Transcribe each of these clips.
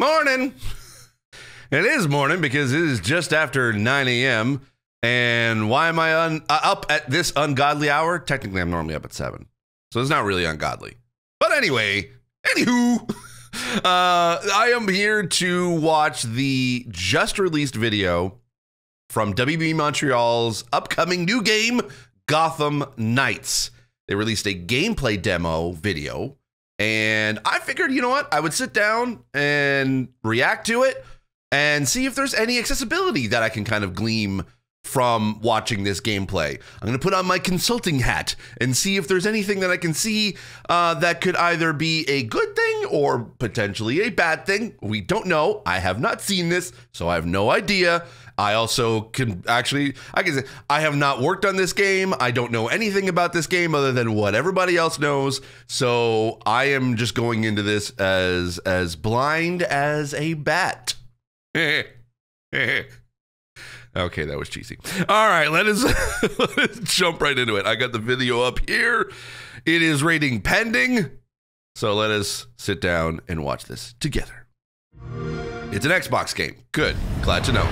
Morning. It is morning because it is just after 9 a.m. And why am I up at this ungodly hour? Technically, I'm normally up at 7. So it's not really ungodly. But anyway, anywho, I am here to watch the just released video from WB Montreal's upcoming new game, Gotham Knights. They released a gameplay demo video. And I figured, you know what? I would sit down and react to it and see if there's any accessibility that I can kind of glean from watching this gameplay. I'm going to put on my consulting hat and see if there's anything that I can see that could either be a good thing or potentially a bad thing. We don't know. I have not seen this, so I have no idea. I also can actually, I can say, I have not worked on this game. I don't know anything about this game other than what everybody else knows. So I am just going into this as blind as a bat. Okay, that was cheesy. All right, let's jump right into it. I got the video up here. It is rating pending. So let us sit down and watch this together. It's an Xbox game. Good. Glad to know.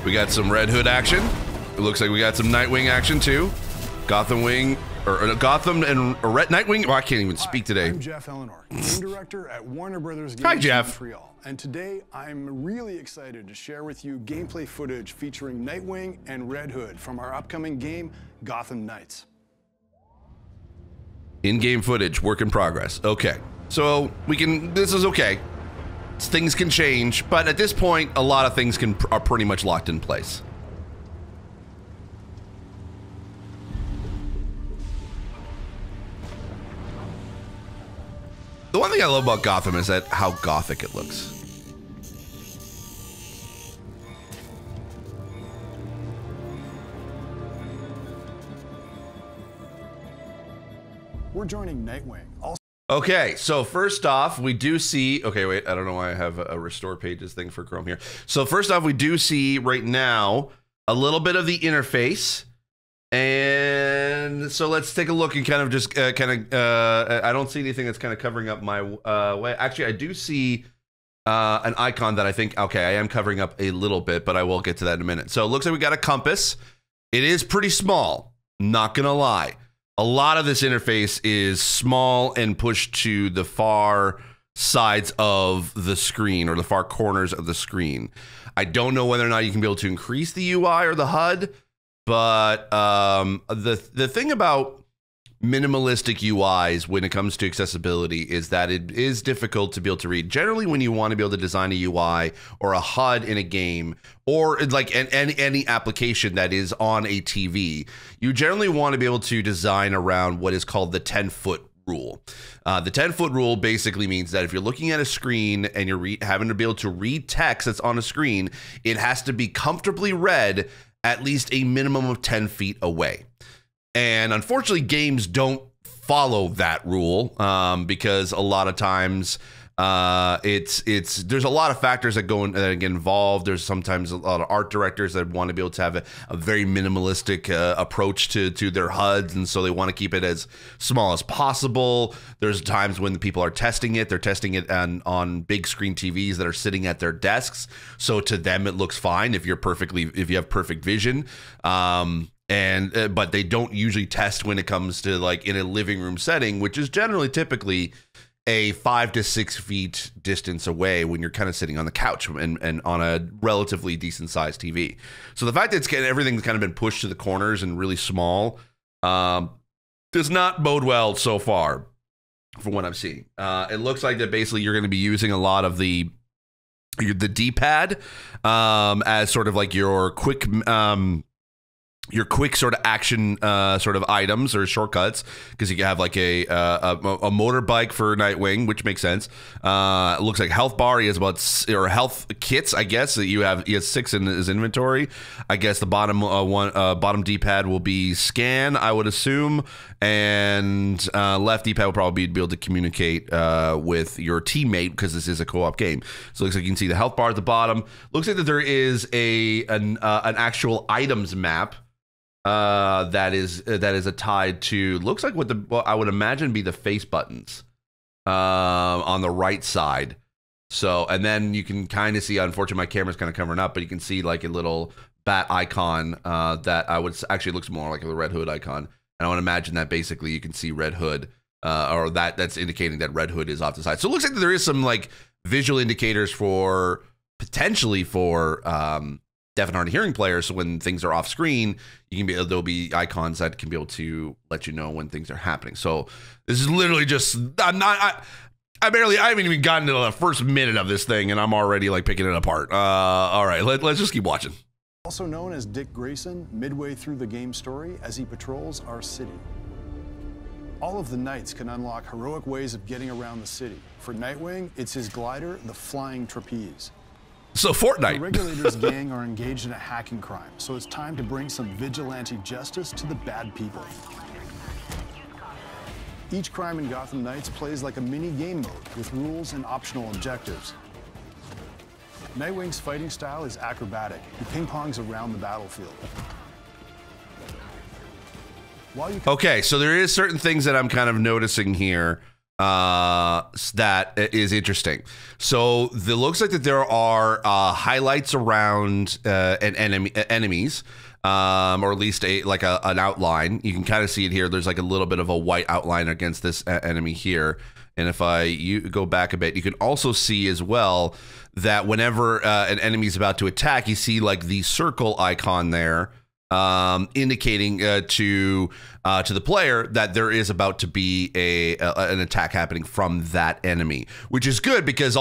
We got some Red Hood action. It looks like we got some Nightwing action too. Gotham and Nightwing. Oh, I can't even speak today. I'm Jeff Eleanor, game director at Warner Brothers Games Hi, Jeff. Montreal. And today I'm really excited to share with you gameplay footage featuring Nightwing and Red Hood from our upcoming game, Gotham Knights. In-game footage, work in progress. Okay, so this is okay. Things can change, but at this point, a lot of things are pretty much locked in place. The one thing I love about Gotham is that how gothic it looks. We're joining Nightwing. Okay, so first off, we do see, okay, wait, I don't know why I have a restore pages thing for Chrome here. So first off, we do see right now a little bit of the interface. And so let's take a look and kind of just I don't see anything that's kind of covering up my way. Actually, I do see an icon that I think, okay, I am covering up a little bit, but I will get to that in a minute. So it looks like we got a compass. It is pretty small, not gonna lie. A lot of this interface is small and pushed to the far sides of the screen or the far corners of the screen. I don't know whether or not you can be able to increase the UI or the HUD, but the thing about minimalistic UIs when it comes to accessibility is that it is difficult to be able to read. Generally, when you want to be able to design a UI or a HUD in a game or like any application that is on a TV, you generally want to be able to design around what is called the 10-foot rule. The 10-foot rule basically means that if you're looking at a screen and you're having to be able to read text that's on a screen, it has to be comfortably read at least a minimum of 10 feet away. And unfortunately, games don't follow that rule because a lot of times there's a lot of factors that get involved. There's sometimes a lot of art directors that want to be able to have a very minimalistic approach to their HUDs, and so they want to keep it as small as possible. There's times when the people are testing it. They're testing it on big screen TVs that are sitting at their desks. So to them, it looks fine if you have perfect vision. But they don't usually test when it comes to like in a living room setting, which is generally typically a 5 to 6 feet distance away when you're kind of sitting on the couch and on a relatively decent sized TV. So the fact that everything's kind of been pushed to the corners and really small does not bode well so far from what I'm seeing. It looks like that basically you're going to be using a lot of the D-pad as sort of like your quick sort of action sort of items or shortcuts, because you can have like a motorbike for Nightwing, which makes sense. It looks like health bar. He has or health kits, I guess. He has 6 in his inventory. I guess the bottom D-pad will be scan, I would assume, and left D-pad will probably be able to communicate with your teammate because this is a co-op game. So it looks like you can see the health bar at the bottom. Looks like that there is an actual items map that is tied to, looks like what I would imagine be the face buttons. on the right side. So, and then you can kind of see, unfortunately, my camera's kind of covering up, but you can see like a little bat icon that I would actually looks more like the Red Hood icon. And I want to imagine that basically you can see Red Hood, or that's indicating that Red Hood is off the side. So it looks like there is some like visual indicators for potentially for deaf and hard of hearing players. So when things are off screen, you can be there'll be icons that can be able to let you know when things are happening. So this is literally just I haven't even gotten to the first minute of this thing and I'm already like picking it apart. All right, let's just keep watching. Also known as Dick Grayson, midway through the game story as he patrols our city. All of the Knights can unlock heroic ways of getting around the city. For Nightwing, it's his glider, the Flying Trapeze. So Fortnite. The Regulators gang are engaged in a hacking crime, so it's time to bring some vigilante justice to the bad people. Each crime in Gotham Knights plays like a mini game mode with rules and optional objectives. Nightwing's fighting style is acrobatic. He ping-pongs around the battlefield. Okay, so there is certain things that I'm kind of noticing here that is interesting. So it looks like that there are highlights around enemies, or at least an outline. You can kind of see it here. There's like a little bit of a white outline against this enemy here. And if you go back a bit, you can also see as well that whenever an enemy is about to attack, you see like the circle icon there, indicating to the player that there is about to be an attack happening from that enemy, which is good because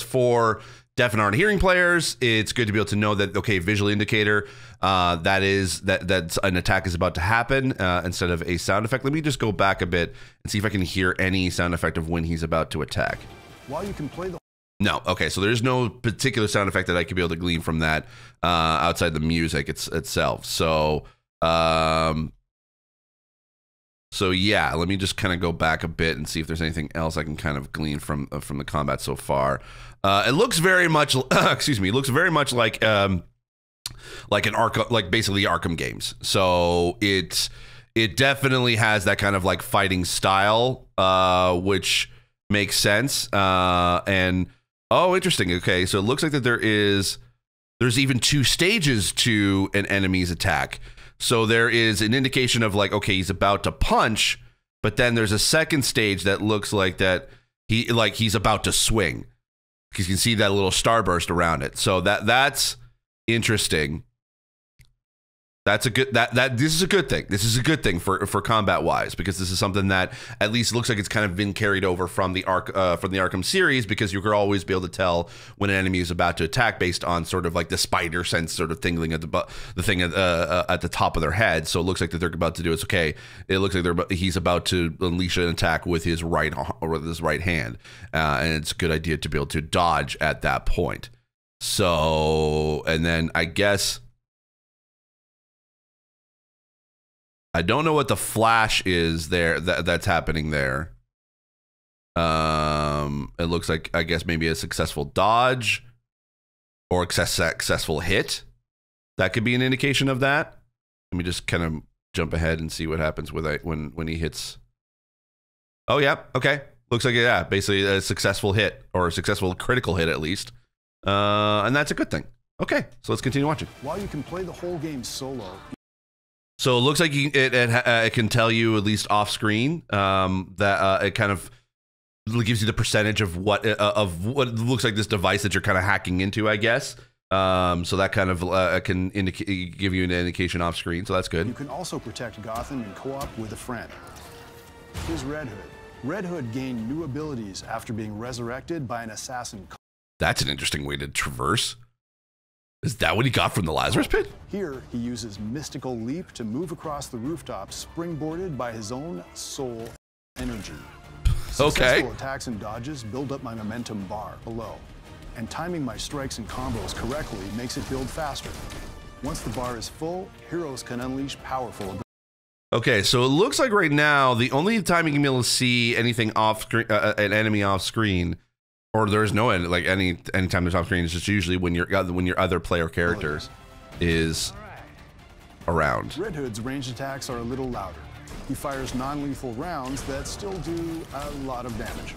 for deaf and hard of hearing players, it's good to be able to know that, okay, visual indicator, that's an attack is about to happen, instead of a sound effect. Let me just go back a bit and see if I can hear any sound effect of when he's about to attack. While you can play the No, okay, so there's no particular sound effect that I could be able to glean from that outside the music itself. So, yeah, let me just kind of go back a bit and see if there's anything else I can kind of glean from the combat so far. It looks very much, excuse me, it looks very much like an Arkham, like basically Arkham games. So it definitely has that kind of like fighting style, which makes sense. And oh, interesting. Okay, so it looks like that there's even 2 stages to an enemy's attack. So there is an indication of like, okay, he's about to punch, but then there's a second stage that looks like that he's about to swing. Because you can see that little starburst around it. So that's interesting. That's a good this is a good thing. This is a good thing for combat wise, because this is something that at least looks like it's kind of been carried over from the Arkham series, because you could always be able to tell when an enemy is about to attack based on sort of like the spider sense sort of tingling at the thing at the top of their head. So it looks like that they're about to do it's okay. It looks like he's about to unleash an attack with his right hand, and it's a good idea to be able to dodge at that point. So, and then I guess, I don't know what the flash is there that's happening there. It looks like, I guess, maybe a successful dodge or successful hit. That could be an indication of that. Let me just kind of jump ahead and see what happens with when he hits. Oh yeah, okay. Looks like, yeah, basically a successful hit, or a successful critical hit at least. And that's a good thing. Okay, so let's continue watching. While you can play the whole game solo. So it looks like it can tell you, at least off screen, that it kind of gives you the percentage of what looks like this device that you're kind of hacking into, I guess. So that kind of can give you an indication off screen. So that's good. You can also protect Gotham in co-op with a friend. Here's Red Hood. Red Hood gained new abilities after being resurrected by an assassin. That's an interesting way to traverse. Is that what he got from the Lazarus Pit? Here, he uses Mystical Leap to move across the rooftop, springboarded by his own soul energy. Successful attacks and dodges build up my momentum bar below, and timing my strikes and combos correctly makes it build faster. Once the bar is full, heroes can unleash powerful abilities. Okay, so it looks like right now, the only time you can be able to see anything off screen, an enemy off screen, or there's no end, like anytime there's off screen, it's just usually when your other player character is around. Red Hood's ranged attacks are a little louder. He fires non-lethal rounds that still do a lot of damage.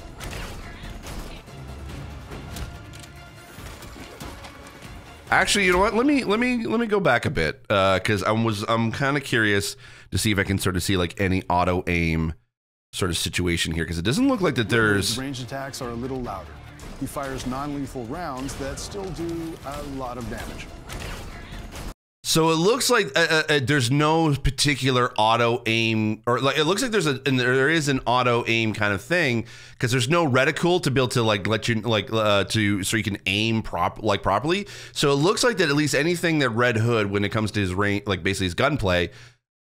Actually, you know what? Let me go back a bit because I'm kind of curious to see if I can sort of see like any auto aim sort of situation here, because it doesn't look like that there's ranged attacks are a little louder. He fires non-lethal rounds that still do a lot of damage. So it looks like there's no particular auto aim, or like it looks like there is an auto aim kind of thing, because there's no reticle to be able to like let you like so you can aim properly. So it looks like that at least anything that Red Hood, when it comes to his range, like basically his gunplay,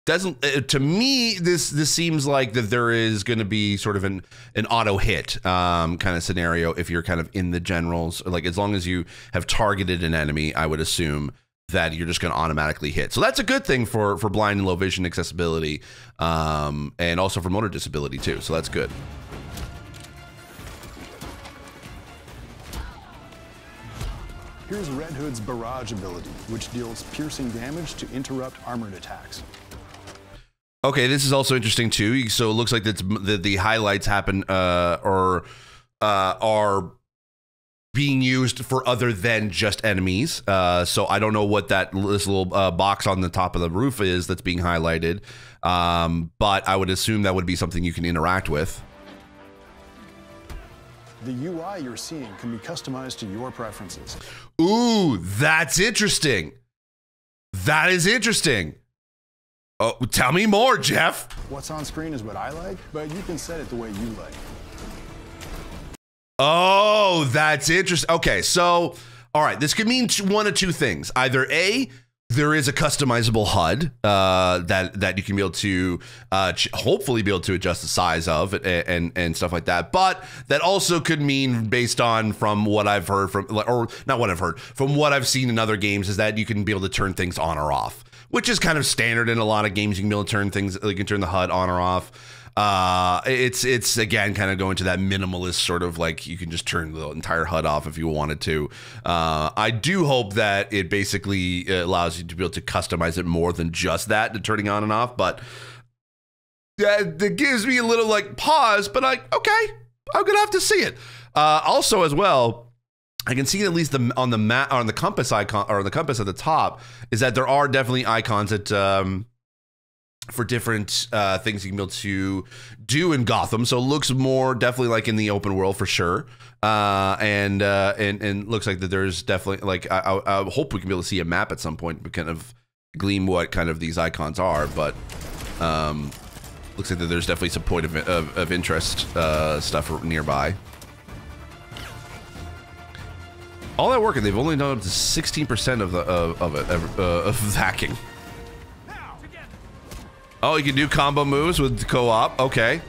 doesn't to me this seems like that there is going to be sort of an auto hit kind of scenario if you're kind of in the generals, or like as long as you have targeted an enemy, I would assume that you're just going to automatically hit. So that's a good thing for blind and low vision accessibility, and also for motor disability too. So that's good. Here's Red Hood's Barrage ability, which deals piercing damage to interrupt armored attacks. Okay, this is also interesting too. So it looks like the highlights happen or are being used for other than just enemies. So I don't know what this little box on the top of the roof is that's being highlighted, but I would assume that would be something you can interact with. The UI you're seeing can be customized to your preferences. Ooh, that's interesting. That is interesting. Oh, tell me more, Jeff. What's on screen is what I like, but you can set it the way you like. Oh, that's interesting. Okay, so, all right, this could mean one of two things. Either A, there is a customizable HUD that you can be able to hopefully be able to adjust the size of and stuff like that. But that also could mean, based on from what I've heard or not what I've heard, from what I've seen in other games, is that you can be able to turn things on or off, which is kind of standard in a lot of games. You can be able to turn things, you can turn the HUD on or off. It's again kind of going to that minimalist sort of like you can just turn the entire HUD off if you wanted to. I do hope that it basically allows you to be able to customize it more than just that, to turning on and off. But that gives me a little like pause, but like, okay, I'm gonna have to see it. Also as well, I can see at least on the map, on the compass icon, or on the compass at the top, is that there are definitely icons that for different things you can be able to do in Gotham. So it looks more definitely like in the open world for sure. And looks like that there's definitely like, I hope we can be able to see a map at some point to kind of glean what kind of these icons are. But looks like that there's definitely some point of interest stuff nearby. All that work, and they've only done up to 16% of hacking. Oh, you can do combo moves with co-op. Okay.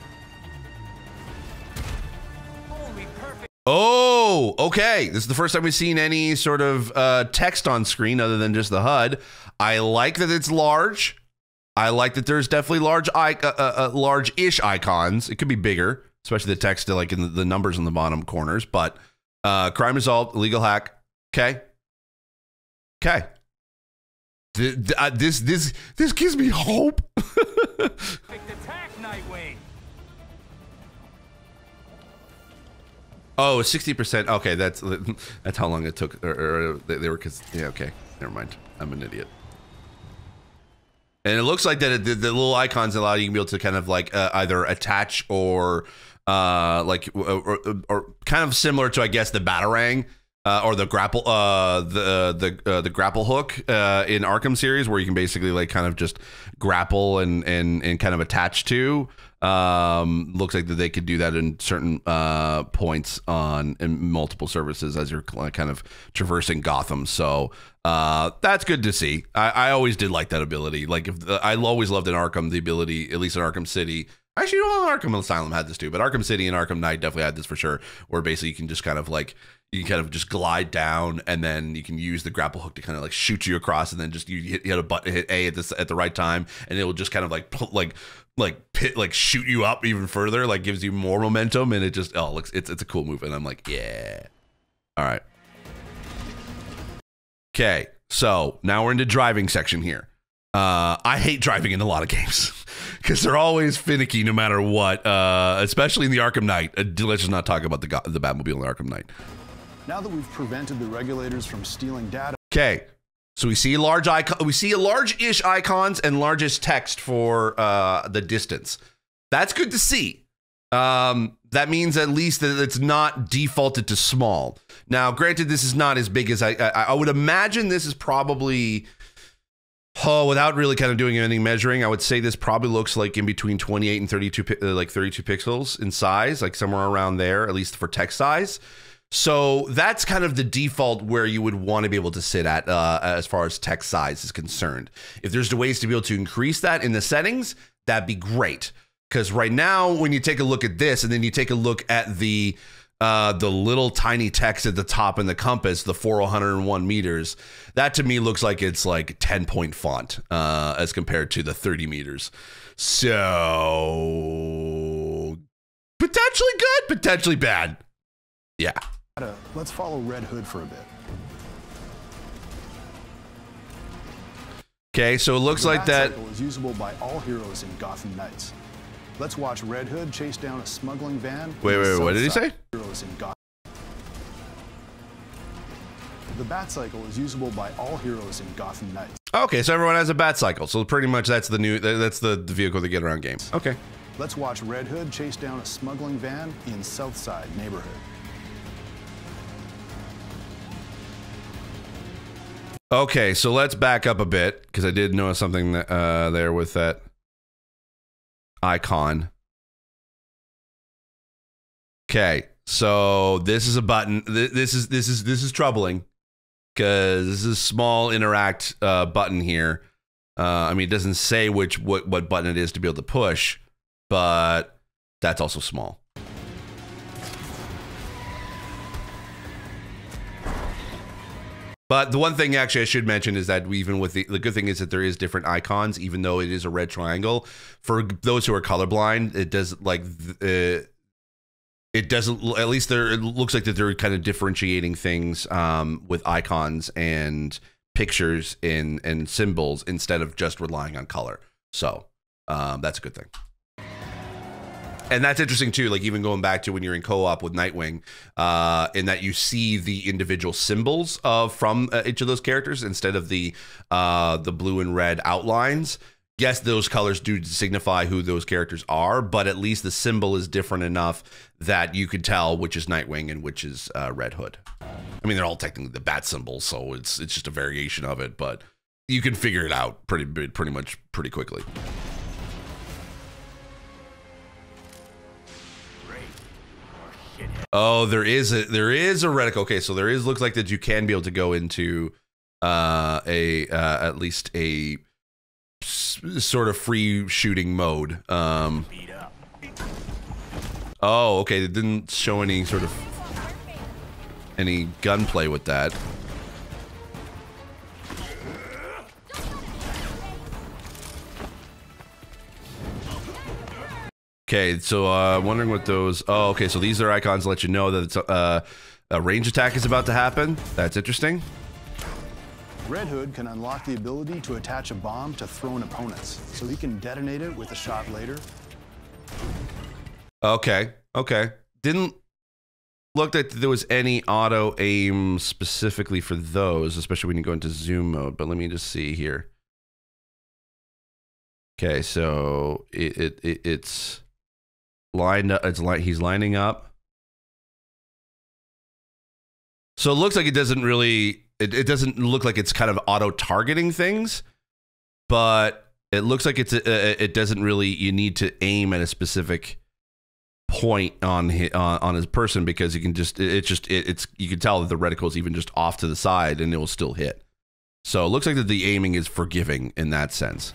Oh, okay. This is the first time we've seen any sort of text on screen other than just the HUD. I like that it's large. I like that there's definitely large-ish icons. It could be bigger, especially the text like in the numbers in the bottom corners. But crime resolved, illegal hack. Okay. Okay. This gives me hope. Attack, Nightwing. Oh, 60%. Okay, that's how long it took. Or they were, cause yeah. Okay, never mind. I'm an idiot. And it looks like that the little icons allow you to be able to kind of like either attach or like or kind of similar to, I guess, the Batarang. Or the grapple, the grapple hook in Arkham series, where you can basically like kind of just grapple and kind of attach to. Looks like that they could do that in certain points in multiple services as you're kind of traversing Gotham. So that's good to see. I always did like that ability. Like I always loved in Arkham the ability, at least in Arkham City. Actually, Arkham Asylum had this too, but Arkham City and Arkham Knight definitely had this for sure. Where basically you can just kind of like. You can kind of just glide down, and then you can use the grapple hook to kind of like shoot you across, and then just you hit a button, hit A at the right time, and it will just kind of like shoot you up even further, like gives you more momentum, and it just looks it's a cool move, and I'm like, yeah. All right. Okay, so now we're into driving section here. I hate driving in a lot of games because they're always finicky no matter what, especially in the Arkham Knight. Let's just not talk about the Batmobile in the Arkham Knight. Now that we've prevented the regulators from stealing data. Okay, so we see large icon, we see a large-ish icons and largest text for the distance. That's good to see. That means at least that it's not defaulted to small. Now, granted, this is not as big as I would imagine. This is probably, without really kind of doing any measuring, I would say this probably looks like in between 28 and 32, like 32 pixels in size, like somewhere around there, at least for text size. So that's kind of the default where you would want to be able to sit at as far as text size is concerned. If there's ways to be able to increase that in the settings, that'd be great. Because right now, when you take a look at this and then you take a look at the little tiny text at the top in the compass, the 401 meters, that to me looks like it's like 10-point font as compared to the 30 meters. So potentially good, potentially bad. Yeah. Let's follow Red Hood for a bit. Okay, so it looks like that is usable by all heroes in Gotham Knights. Let's watch Red Hood chase down a smuggling van. Wait, what did he say? Heroes in Gotham. The Batcycle is usable by all heroes in Gotham Knights. Okay, so everyone has a Batcycle. So pretty much that's the vehicle they get around games. Okay. Let's watch Red Hood chase down a smuggling van in Southside neighborhood. Okay, so let's back up a bit because I did notice something that, there with that icon. Okay, so this is a button. This is troubling because this is a small interact button here. I mean, it doesn't say what button it is to be able to push, but that's also small. But the one thing actually I should mention is that even with the good thing is that there is different icons, even though it is a red triangle. For those who are colorblind, it does like it doesn't. At least it looks like that they're kind of differentiating things with icons and pictures and symbols instead of just relying on color. So that's a good thing. And that's interesting too, like even going back to when you're in co-op with Nightwing, in that you see the individual symbols from each of those characters instead of the blue and red outlines. Yes, those colors do signify who those characters are, but at least the symbol is different enough that you could tell which is Nightwing and which is Red Hood. I mean, they're all technically the bat symbol, so it's just a variation of it, but you can figure it out pretty much pretty quickly. Oh, there is a reticle. Okay, so there looks like that you can be able to go into at least a sort of free shooting mode. Oh, okay, it didn't show any sort of any gunplay with that. Okay, so wondering what those. Oh, okay, so these are icons to let you know that it's a range attack is about to happen. That's interesting. Red Hood can unlock the ability to attach a bomb to thrown opponents, so he can detonate it with a shot later. Okay, okay. Didn't look like there was any auto aim specifically for those, especially when you go into zoom mode. But let me just see here. Okay, so it's lined up. He's lining up. So it looks like it doesn't really. It doesn't look like it's kind of auto targeting things, but it looks like it doesn't really. You need to aim at a specific point on his person because you can just you can tell that the reticle is even just off to the side and it will still hit. So it looks like that the aiming is forgiving in that sense.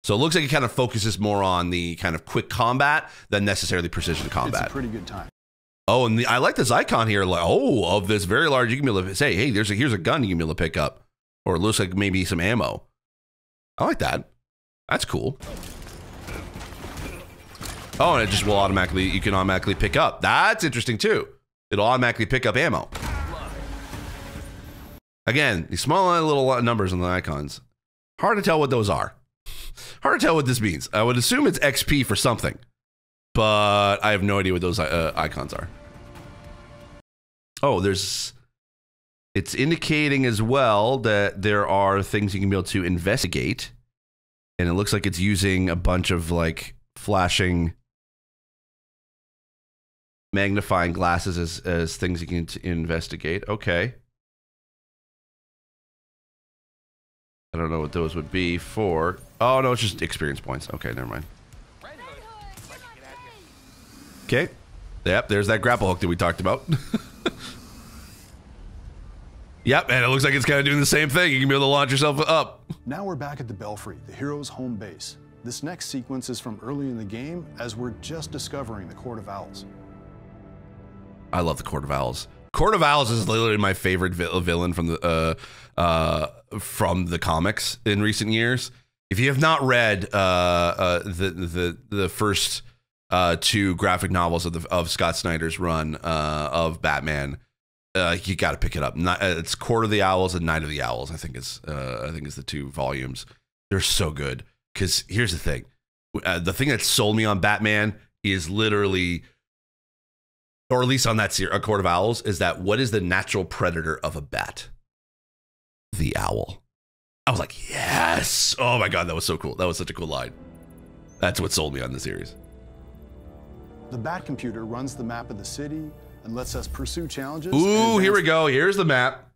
So it looks like it kind of focuses more on the kind of quick combat than necessarily precision combat. It's a pretty good time. Oh, and I like this icon here. Like, oh, of this very large, you can be able to say, hey, here's a gun you can be able to pick up, or it looks like maybe some ammo. I like that. That's cool. Oh, and it just will automatically. You can automatically pick up. That's interesting too. It'll automatically pick up ammo. Again, these small little numbers on the icons. Hard to tell what those are. Hard to tell what this means. I would assume it's XP for something, but I have no idea what those icons are. Oh, it's indicating as well that there are things you can be able to investigate, and it looks like it's using a bunch of like flashing magnifying glasses as things you can investigate. Okay. I don't know what those would be for. Oh, no, it's just experience points. Okay, never mind. Okay. Yep, there's that grapple hook that we talked about. Yep, and it looks like it's kind of doing the same thing. You can be able to launch yourself up. Now we're back at the Belfry, the hero's home base. This next sequence is from early in the game, as we're just discovering the Court of Owls. I love the Court of Owls. Court of Owls is literally my favorite villain from the comics in recent years. If you have not read the first two graphic novels of Scott Snyder's run of Batman, you got to pick it up. It's Court of the Owls and Night of the Owls. I think is the two volumes. They're so good. Because here's the thing that sold me on Batman is literally, or at least on that series, A Court of Owls, is that what is the natural predator of a bat? The owl. I was like, yes. Oh my God, that was so cool. That was such a cool line. That's what sold me on the series. The Bat computer runs the map of the city and lets us pursue challenges. Ooh, here we go. Here's the map.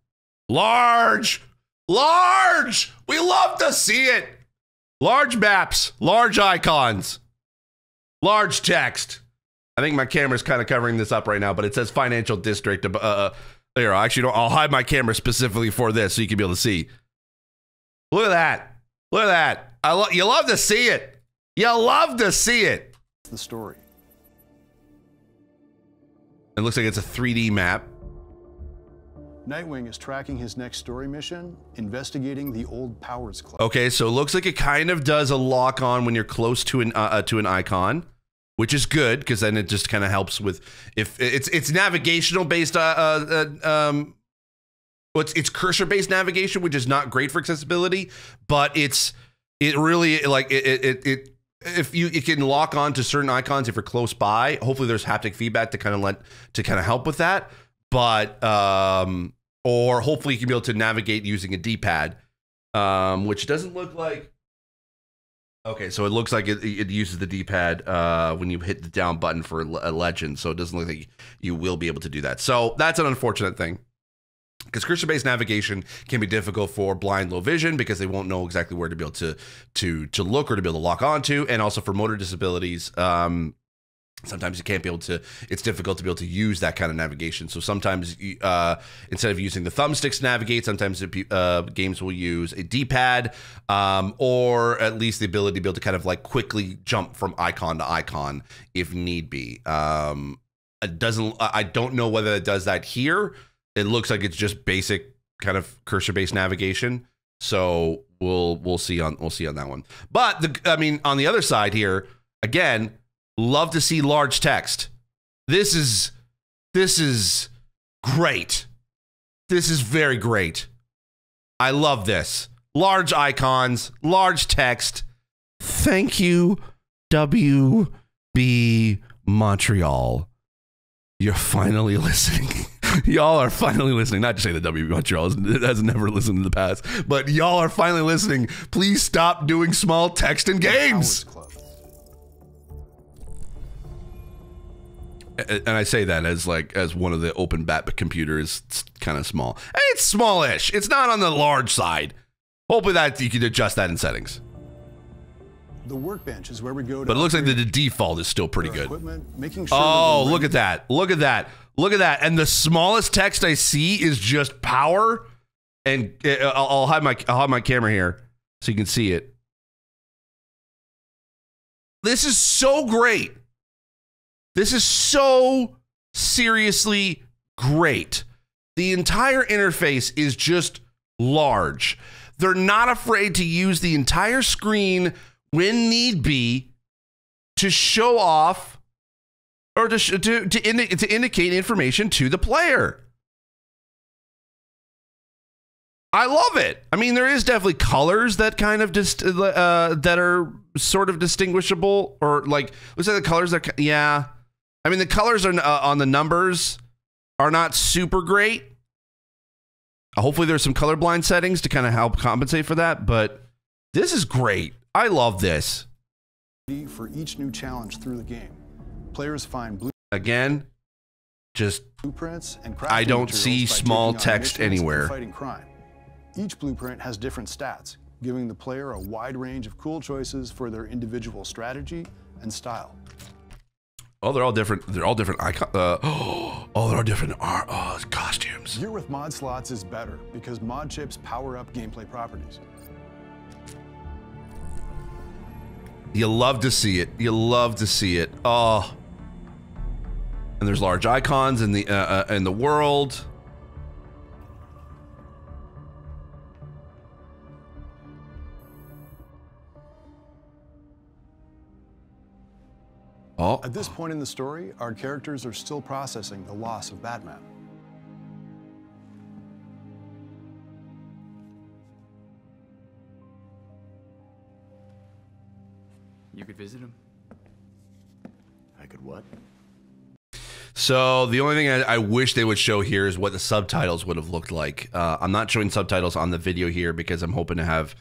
Large. Large. We love to see it. Large maps, large icons, large text. I think my camera's kind of covering this up right now, but it says financial district. Here, I'll hide my camera specifically for this so you can be able to see. Look at that. Look at that. You love to see it. You love to see it. The story. It looks like it's a 3D map. Nightwing is tracking his next story mission, investigating the old Powers Club. Okay, so it looks like it kind of does a lock on when you're close to an icon, which is good because then it just kind of helps with if it's navigational based. It's cursor based navigation, which is not great for accessibility, but it really like it. If it can lock on to certain icons if you're close by. Hopefully, there's haptic feedback to kind of help with that. But or hopefully you can be able to navigate using a D-pad, which doesn't look like. Okay, so it looks like it uses the D-pad when you hit the down button for a legend, so it doesn't look like you will be able to do that. So that's an unfortunate thing, because cursor-based navigation can be difficult for blind low vision because they won't know exactly where to be able to look or to be able to lock onto, and also for motor disabilities. Sometimes you can't be able to, it's difficult to be able to use that kind of navigation. So sometimes instead of using the thumbsticks to navigate, sometimes games will use a D-pad or at least the ability to be able to kind of like quickly jump from icon to icon if need be. I don't know whether it does that here. It looks like it's just basic kind of cursor-based navigation. So we'll see on that one. But on the other side here, again, love to see large text. This is great. This is very great. I love this. Large icons, large text. Thank you, WB Montreal. You're finally listening. Y'all are finally listening. Not to say that WB Montreal has never listened in the past, but y'all are finally listening. Please stop doing small text in games. And I say that as one of the open bat computers, it's kind of small. It's smallish. It's not on the large side. Hopefully that you can adjust that in settings. The workbench is where we go to. But it looks like the default is still pretty good. Making sure oh, look at that. Look at that. Look at that. And the smallest text I see is just power. And I'll have my camera here so you can see it. This is so great. This is so seriously great. The entire interface is just large. They're not afraid to use the entire screen when need be to show off or to indicate information to the player. I love it. I mean, there is definitely colors that kind of just that are sort of distinguishable, or like looks like the colors are. Yeah, I mean the colors are on the numbers are not super great. Hopefully, there's some colorblind settings to kind of help compensate for that. But this is great. I love this. For each new challenge through the game, players find again. Just blueprints and I don't see small text anywhere. Fighting crime. Each blueprint has different stats, giving the player a wide range of cool choices for their individual strategy and style. Oh, they're all different. They're all different icons. Oh, they're all different costumes. Gear with mod slots is better because mod chips power up gameplay properties. You love to see it. You love to see it. Oh. And there's large icons in the world. Oh. At this point in the story, our characters are still processing the loss of Batman. You could visit him. I could what? So the only thing I wish they would show here is what the subtitles would have looked like. I'm not showing subtitles on the video here because I'm hoping to have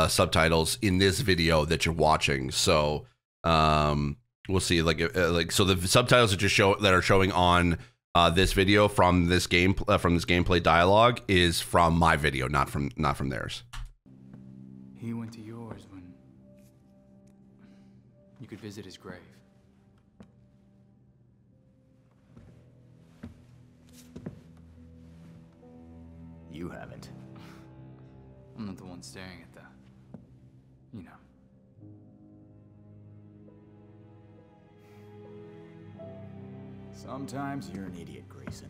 subtitles in this video that you're watching. So we'll see. So the subtitles that are showing on this video from this gameplay dialogue is from my video, not from theirs. He went to yours when you could visit his grave. You haven't. I'm not the one staring at the, you know. Sometimes you're an idiot, Grayson.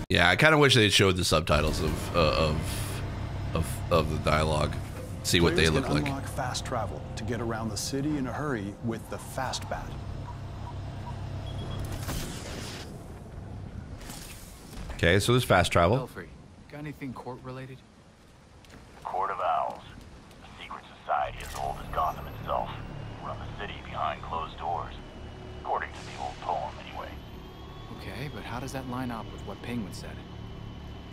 Yeah, I kind of wish they had showed the subtitles of the dialogue. See what they look like. Unlock fast travel to get around the city in a hurry with the Fast Bat. Okay, so there's fast travel. Belfry, got anything court related? Court of Owls, a secret society as old as Gotham itself, run the city behind closed doors, according to the old poem anyway. Okay, but how does that line up with what Penguin said?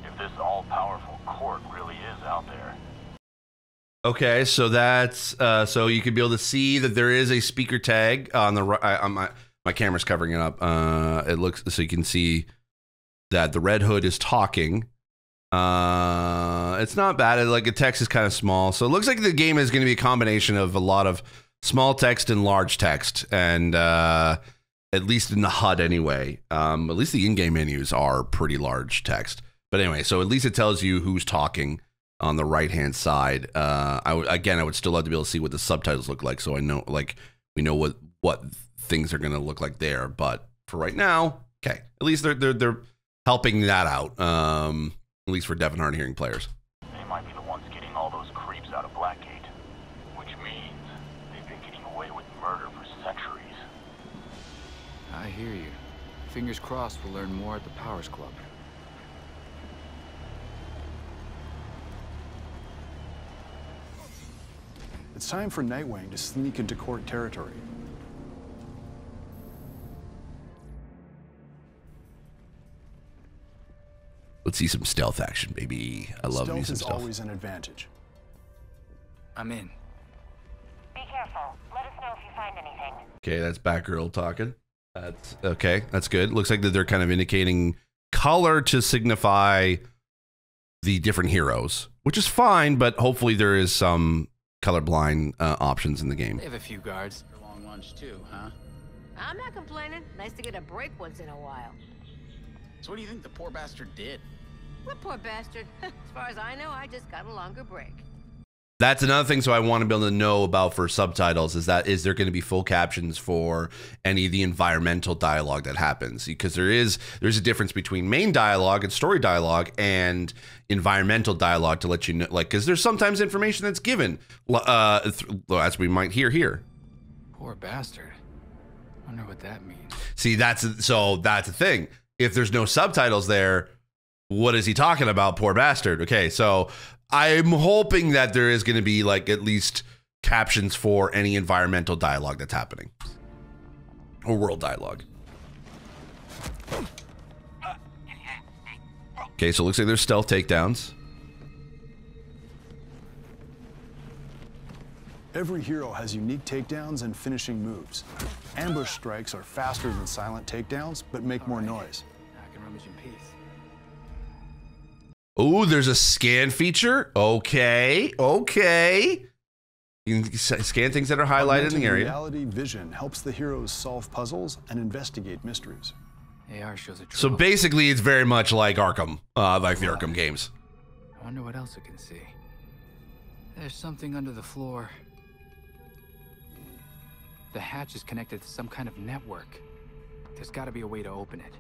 If this all-powerful court really is out there. Okay, so that's so you could be able to see that there is a speaker tag on the right. My camera's covering it up. It looks so you can see that the Red Hood is talking. It's not bad. Like the text is kind of small, so it looks like the game is going to be a combination of a lot of small text and large text, and at least in the HUD anyway. At least the in-game menus are pretty large text. But anyway, so at least it tells you who's talking on the right-hand side. I would still love to be able to see what the subtitles look like, so I know, like, we know what things are going to look like there. But for right now, okay, at least they're helping that out. At least for deaf and hard-of-hearing players. They might be the ones getting all those creeps out of Blackgate, which means they've been getting away with murder for centuries. I hear you. Fingers crossed we'll learn more at the Powers Club. It's time for Nightwing to sneak into court territory. Let's see some stealth action, baby. I love me some Stealth is stealth. always an advantage. I'm in. Be careful. Let us know if you find anything. Okay, that's Batgirl talking. That's okay. That's good. Looks like that they're kind of indicating color to signify the different heroes, which is fine, but hopefully there is some colorblind options in the game. They have a few guards. For long lunch too, huh? I'm not complaining. Nice to get a break once in a while. So what do you think the poor bastard did? What poor bastard? As far as I know, I just got a longer break. That's another thing. So I want to be able to know about for subtitles is there going to be full captions for any of the environmental dialogue that happens? Because there's a difference between main dialogue and story dialogue and environmental dialogue to let you know, like, because there's sometimes information that's given, as we might hear here. Poor bastard. Wonder what that means. See, that's the thing. If there's no subtitles there, what is he talking about? Poor bastard. Okay, so I'm hoping that there is going to be like at least captions for any environmental dialogue that's happening or world dialogue. Okay, so it looks like there's stealth takedowns. Every hero has unique takedowns and finishing moves. Ambush strikes are faster than silent takedowns, but make more noise. I can rummage in peace. Oh, there's a scan feature. Okay. You can scan things that are highlighted in the area. Reality vision helps the heroes solve puzzles and investigate mysteries. AR shows a So basically, it's very much like Arkham, like the Arkham games. I wonder what else it can see. There's something under the floor. The hatch is connected to some kind of network. There's got to be a way to open it.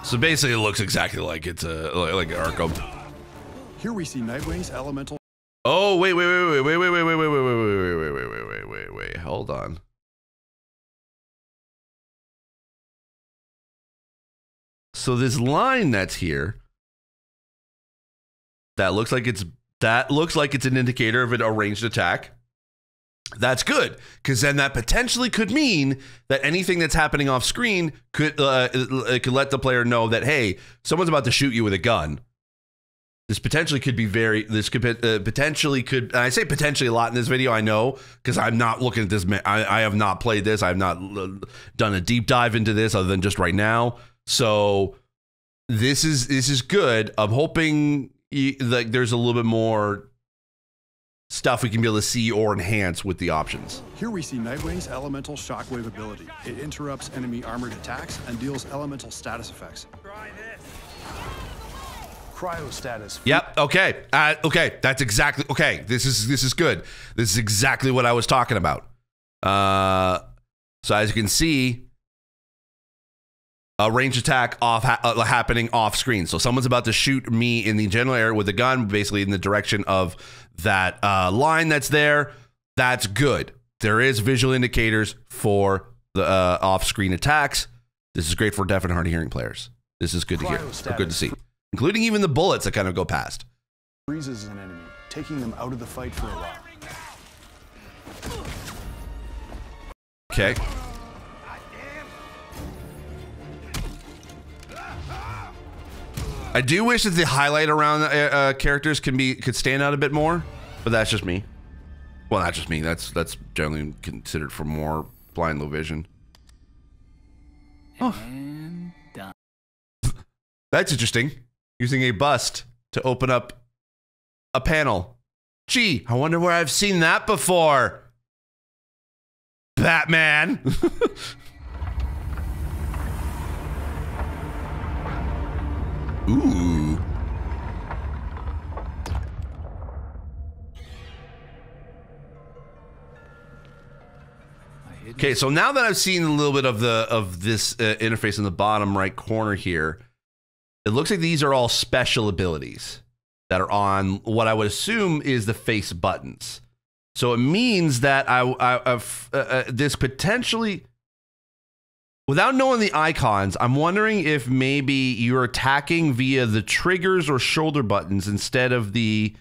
So basically, it looks exactly like it's like Arkham. Here we see Nightwing's elemental. Oh wait! Hold on. So this line that's here, that looks like it's an indicator of an arranged attack. That's good, because then that potentially could mean that anything that's happening off screen could let the player know that, hey, someone's about to shoot you with a gun. This potentially could be potentially could, and I say potentially a lot in this video, I know, because I'm not looking at this. I have not played this. I have not done a deep dive into this other than just right now. So this is good. I'm hoping like there's a little bit more stuff we can be able to see or enhance with the options. Here we see Nightwing's elemental shockwave ability. It interrupts enemy armored attacks and deals elemental status effects. Try this. Cryo status. Yep. Okay. Okay. That's exactly. Okay. This is good. This is exactly what I was talking about. So as you can see, a range attack happening off screen. So someone's about to shoot me in the general area with a gun, basically in the direction of that line that's there. That's good. There is visual indicators for the off-screen attacks. This is great for deaf and hard of hearing players. This is good to hear. Or good to see, including even the bullets that kind of go past. Freezes an enemy, taking them out of the fight for a while. Okay. I do wish that the highlight around characters could stand out a bit more, but that's just me. Well, not just me. That's generally considered for more blind low vision. Oh. And done. That's interesting. Using a bust to open up a panel. Gee, I wonder where I've seen that before. Batman. Ooh. Okay, so now that I've seen a little bit of this interface in the bottom right corner here, it looks like these are all special abilities that are on what I would assume is the face buttons. So it means that this potentially, without knowing the icons, I'm wondering if maybe you're attacking via the triggers or shoulder buttons instead of the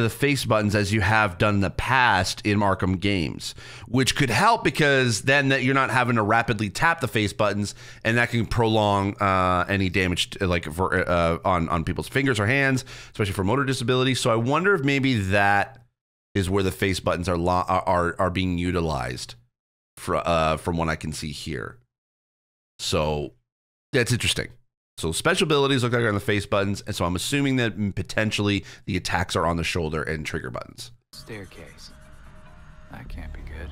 face buttons as you have done in the past in Arkham games, which could help because then that you're not having to rapidly tap the face buttons, and that can prolong any damage on people's fingers or hands, especially for motor disability. So I wonder if maybe that is where the face buttons are being utilized from what I can see here. So that's interesting. So special abilities look like they're on the face buttons, and so I'm assuming that potentially the attacks are on the shoulder and trigger buttons. Staircase. That can't be good.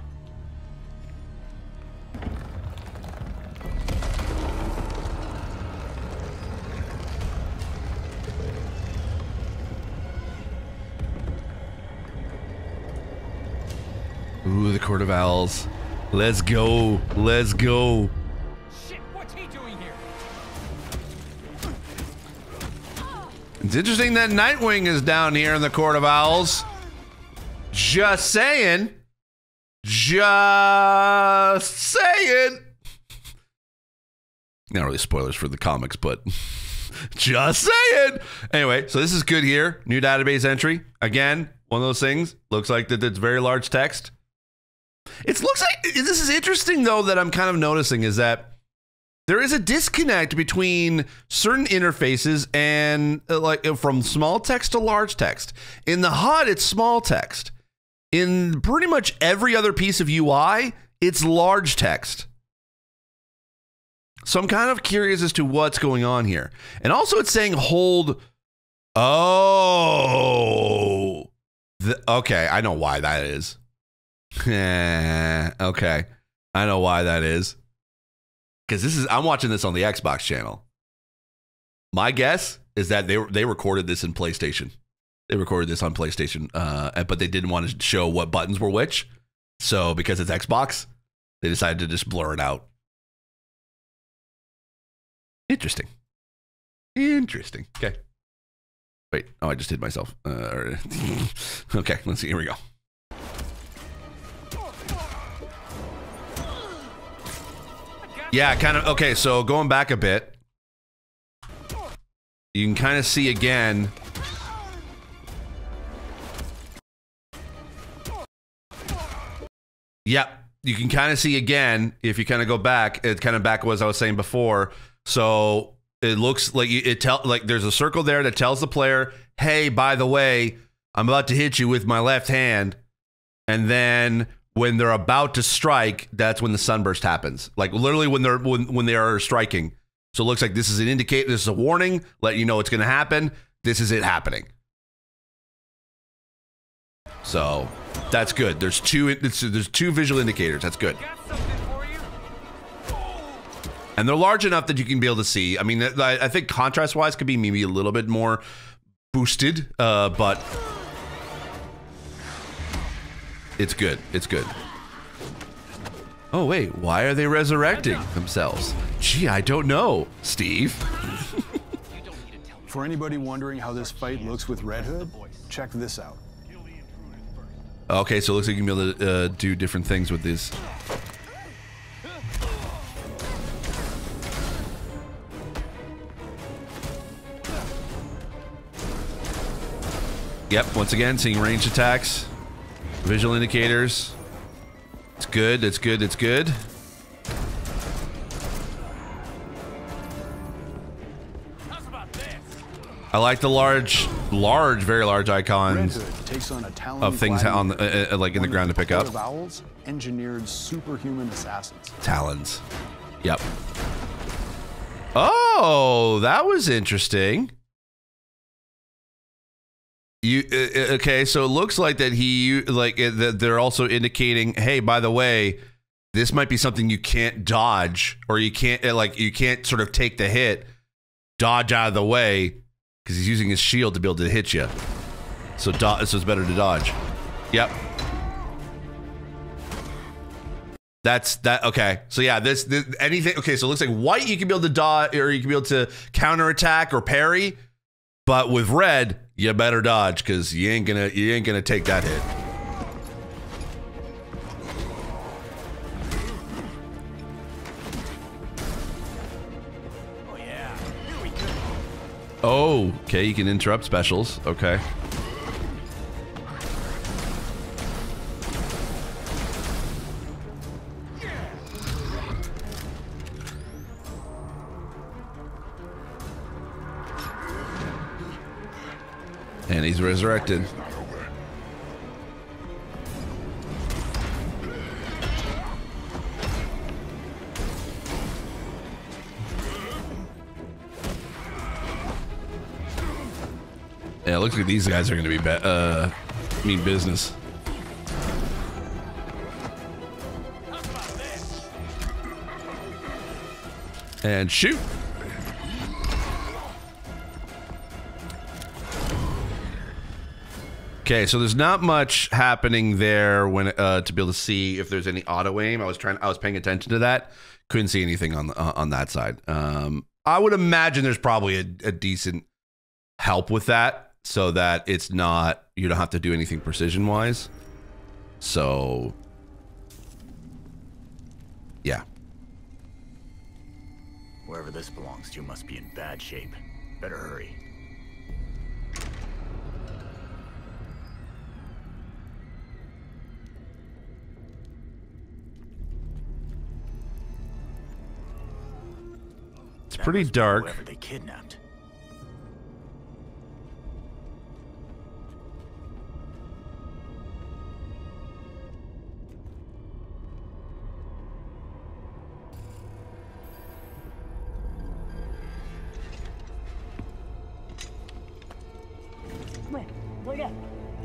Ooh, the Court of Owls. Let's go. Let's go. Shit, what's he doing here? It's interesting that Nightwing is down here in the Court of Owls. Just saying. Just saying. Not really spoilers for the comics, but just saying. Anyway, so this is good here. New database entry. Again, one of those things. Looks like that it's very large text. It looks like this is interesting, though, that I'm kind of noticing is that there is a disconnect between certain interfaces and like from small text to large text. In the HUD, it's small text. In pretty much every other piece of UI, it's large text. So I'm kind of curious as to what's going on here. And also it's saying hold. Oh. Okay, I know why that is. Okay. I know why that is. Because I'm watching this on the Xbox channel. My guess is that they recorded this in PlayStation. They recorded this on PlayStation, but they didn't want to show what buttons were which. So because it's Xbox, they decided to just blur it out. Interesting. Interesting. Okay. Wait. Oh, I just hit myself. Okay, let's see. Here we go. Yeah, kind of. Okay, so going back a bit, you can kind of see again. Yep, you can kind of see again if you kind of go back. It's kind of back what I was saying before. So it looks like like there's a circle there that tells the player, "Hey, by the way, I'm about to hit you with my left hand," and then when they're about to strike, that's when the sunburst happens. Like literally when they are striking. So it looks like this is an indicator. This is a warning, let you know it's going to happen. This is it happening. So that's good. There's two visual indicators. That's good. And they're large enough that you can be able to see. I mean, I think contrast-wise could be maybe a little bit more boosted, but it's good. It's good. Oh, wait. Why are they resurrecting themselves? Gee, I don't know, Steve. For anybody wondering how this fight looks with Red Hood, check this out. Okay, so it looks like you can be able to do different things with these. Yep, once again, seeing ranged attacks. Visual indicators. It's good, it's good, it's good. I like the very large icons of things on the, like in the ground to pick up. Owls, engineered superhuman assassins. Talons. Yep. Oh, that was interesting. Okay, so it looks like that that they're also indicating, hey, by the way, this might be something you can't dodge, or you can't you can't sort of take the hit, dodge out of the way, because he's using his shield to be able to hit you. So it's better to dodge. Yep. That's that. Okay. So yeah, this anything. Okay, so it looks like white you can be able to dodge, or you can be able to counterattack or parry, but with red, you better dodge because you ain't gonna take that hit. Oh yeah, here we go. Oh, okay. You can interrupt specials. Okay. And he's resurrected. Yeah, it looks like these guys are going to be mean business. And shoot. Okay, so there's not much happening there when to be able to see if there's any auto aim. I was paying attention to that. Couldn't see anything on that side. I would imagine there's probably a decent help with that, so that it's not, you don't have to do anything precision wise. So yeah. Wherever this belongs to must be in bad shape. Better hurry. It's pretty dark. Whoever they kidnapped.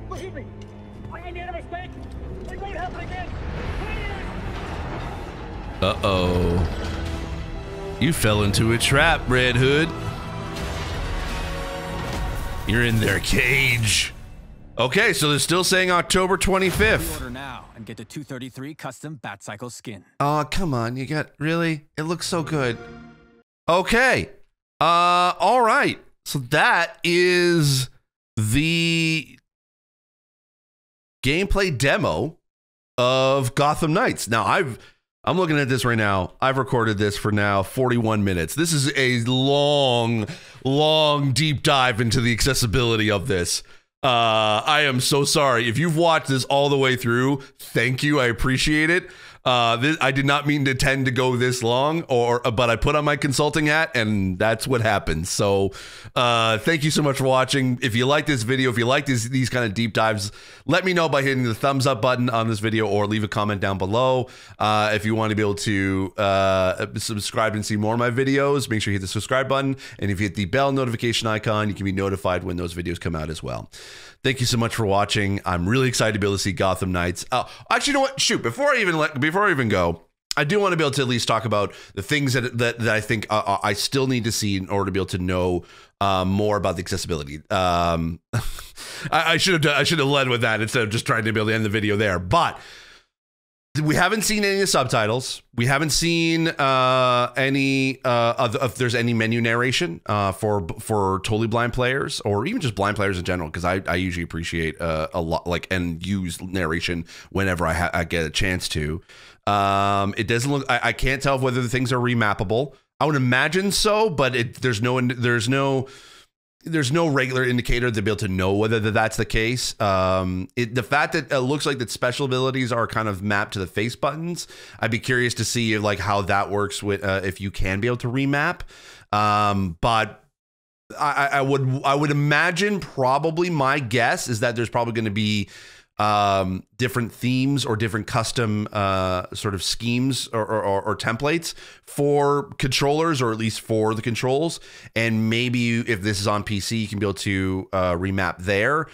Look at me! I made a mistake! It won't happen again! Please! Uh-oh. You fell into a trap, Red Hood. You're in their cage. Okay, so they're still saying October 25th. Order now and get the 233 custom Batcycle skin. Oh, come on. You got, really? It looks so good. Okay. All right. So that is the gameplay demo of Gotham Knights. Now, I'm looking at this right now. I've recorded this for now 41 minutes. This is a long, long deep dive into the accessibility of this. I am so sorry. If you've watched this all the way through, thank you. I appreciate it. I did not mean to tend to go this long, but I put on my consulting hat, and that's what happens. So thank you so much for watching. If you like this video, if you like these kind of deep dives, let me know by hitting the thumbs up button on this video, or leave a comment down below. If you want to be able to subscribe and see more of my videos, make sure you hit the subscribe button. And if you hit the bell notification icon, you can be notified when those videos come out as well. Thank you so much for watching. I'm really excited to be able to see Gotham Knights. Actually, you know what? Shoot, before I even go, I do want to be able to at least talk about the things that I think I still need to see in order to be able to know more about the accessibility. I should have led with that instead of just trying to be able to end the video there. But we haven't seen any of the subtitles. We haven't seen any if there's any menu narration for totally blind players, or even just blind players in general, because I usually appreciate a lot, like, and use narration whenever I get a chance to. It doesn't look. I can't tell whether the things are remappable. I would imagine so, but there's no regular indicator to be able to know whether that's the case. The fact that it looks like that special abilities are kind of mapped to the face buttons, I'd be curious to see like how that works with if you can be able to remap. But I would imagine, probably my guess is that there's probably going to be different themes or different custom sort of schemes or templates for controllers, or at least for the controls. And maybe if this is on PC, you can be able to remap there.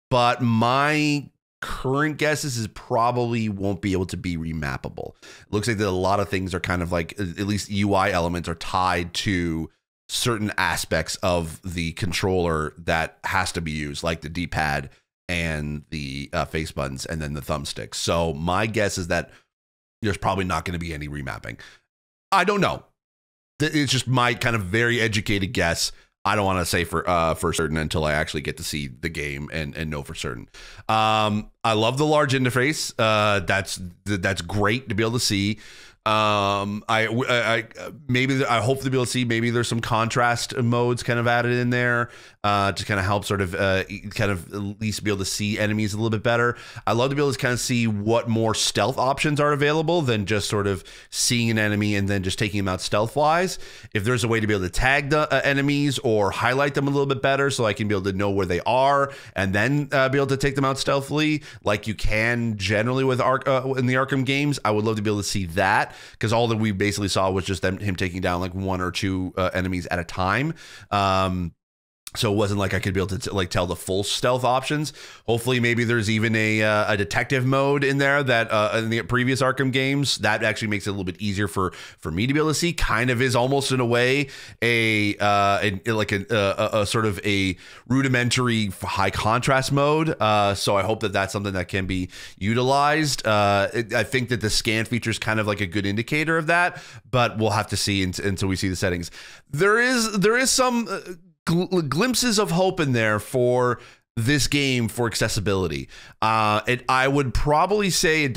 But my current guess is probably won't be able to be remappable. It looks like that a lot of things are kind of like, at least UI elements are tied to certain aspects of the controller that has to be used, like the D-pad and the face buttons, and then the thumbsticks. So my guess is that there's probably not going to be any remapping. I don't know. It's just my kind of very educated guess. I don't want to say for certain until I actually get to see the game and know for certain. I love the large interface. That's great to be able to see. I hope to be able to see maybe there's some contrast modes kind of added in there to kind of help sort of kind of at least be able to see enemies a little bit better. I'd love to be able to kind of see what more stealth options are available than just sort of seeing an enemy and then just taking them out stealth wise. If there's a way to be able to tag the enemies or highlight them a little bit better, so I can be able to know where they are and then be able to take them out stealthily, like you can generally with in the Arkham games. I would love to be able to see that, because all that we basically saw was just him taking down like one or two enemies at a time. So it wasn't like I could be able to like tell the full stealth options. Hopefully, maybe there's even a detective mode in there that in the previous Arkham games that actually makes it a little bit easier for me to be able to see. Kind of is almost in a way a sort of a rudimentary high contrast mode. So I hope that that's something that can be utilized. I think that the scan feature is kind of like a good indicator of that, but we'll have to see until we see the settings. There is some glimpses of hope in there for this game for accessibility. I would probably say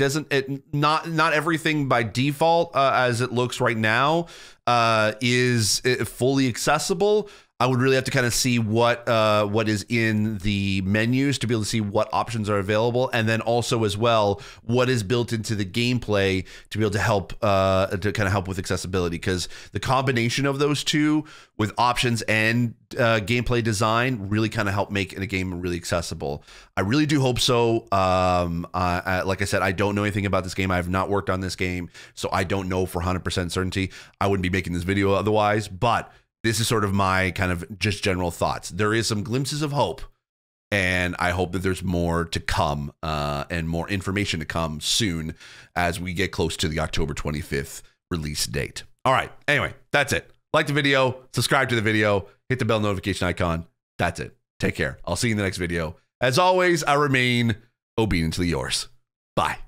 not everything by default as it looks right now is fully accessible. I would really have to kind of see what is in the menus to be able to see what options are available, and then also as well what is built into the gameplay to be able to help help with accessibility. Because the combination of those two with options and gameplay design really kind of help make a game really accessible. I really do hope so. Like I said, I don't know anything about this game. I have not worked on this game, so I don't know for 100% certainty. I wouldn't be making this video otherwise, but this is sort of my kind of just general thoughts. There is some glimpses of hope, and I hope that there's more to come and more information to come soon as we get close to the October 25th release date. All right. Anyway, that's it. Like the video, subscribe to the video, hit the bell notification icon. That's it. Take care. I'll see you in the next video. As always, I remain obediently yours. Bye.